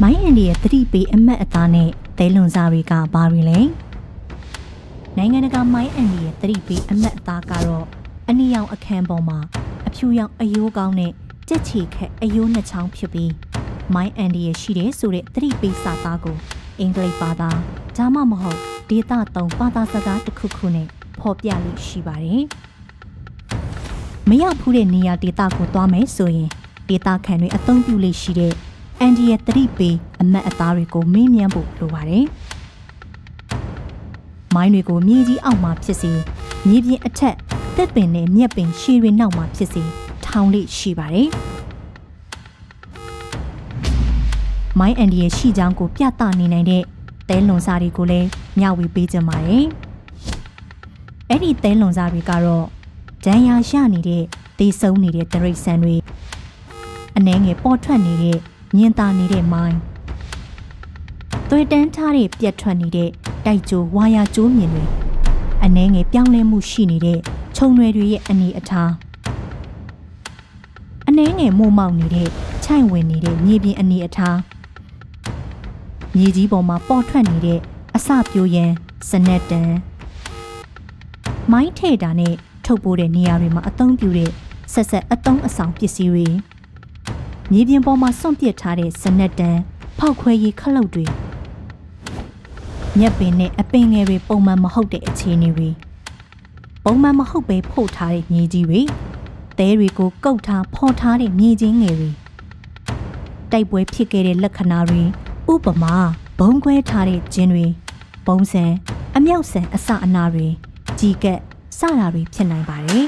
မိုင်းအန်ဒီရဲ့သတိပေးအမှတ်အသားနဲ့သဲလွန်စားတွေကဘာတွေလဲနိုင်ငံတကာမိုင်းအန်ဒီရဲ့သတိပေးအမှတ်အသားကတော့အနီရောင်အခန်းပေါ်မှာအဖြူရောင်အယိုးကောင်းနဲ့ကြက်ချီခက်အယိုးနှစ်ချောင်းဖြစ်ပြီးမိုင်းအန်ဒီရဲ့ရှိတဲ့ဆိုတဲ့သတိပေးစာသားကိုအင်္ဂလိပ်ဘာသာဒါမှမဟုတ်ဒေသသုံးဘာသာစကားတစ်ခုခုနဲ့ဖော်ပြလို့ရှိပါတယ်မရောက်ဖူးတဲ့နေရာဒေသကိုသွားမယ်ဆိုရင်ဒေသခံတွေအသုံးပြုလို့ရှိတဲ့အန်ဒီရဲ့သတိပေးအမှတ်အသားတွေကိုမေးမြန်းဖို့လိုပါတယ်။မိုင်းတွေကိုမြေကြီးအောက်မှာဖြစ်စေမြေပြင်အထက်သက်ပင်နဲ့မြက်ပင်ရှည်တွေနောက်မှာဖြစ်စေထောင်လေးရှိပါတယ်။မိုင်းအန်ဒီရဲ့ရှိကြောင်းကိုပြသနေနိုင်တဲ့သဲလွန်စားတွေကိုလည်းမျှဝေပေးကြပါတယ်။အဲ့ဒီသဲလွန်စားတွေကတော့ဒဏ်ရာရနေတဲ့သေဆုံးနေတဲ့တိရစ္ဆာန်တွေအနှဲငယ်ပေါ်ထွက်နေတဲ့မြင်သာနေတဲ့မိုင်းသွေးတန်းထားတဲ့ပြက်ထွက်နေတဲ့တိုက်ကြိုဝါယာကျိုးမြင်တွေအနှဲငယ်ပြောင်းလဲမှုရှိနေတဲ့ခြုံတွေရဲ့အနေအထားအနှဲငယ်မို့မောက်နေတဲ့ခြိုက်ဝင်နေတဲ့မြေပြင်အနေအထားမြေကြီးပေါ်မှာပေါ်ထွက်နေတဲ့အစပြိုးရန်စနက်တန်မိုင်းထဲတာနဲ့ထုတ်ပိုးတဲ့နေရာတွေမှာအသုံးပြုတဲ့ဆက်ဆက်အသုံးအဆောင်ပစ္စည်းတွေမြေပြင်ပေါ်မှာစွန့်ပစ်ထားတဲ့စနက်တန်ဖောက်ခွဲရေးခလုတ်တွေမြက်ပင်နဲ့အပင်ငယ်တွေပုံမှန်မဟုတ်တဲ့အခြေအနေတွေပုံမှန်မဟုတ်ပဲဖို့ထားတဲ့မြေကြီးတွေသဲတွေကိုကုတ်ထားဖော်ထားတဲ့မြေချင်းငယ်တွေတိုက်ပွဲဖြစ်ခဲ့တဲ့လက္ခဏာတွေဥပမာဘုံခွဲထားတဲ့ဂျင်းတွေဘုံဆန်အမြောက်ဆန်အစအနာတွေကြီးကက်စတာတွေဖြစ်နိုင်ပါတယ်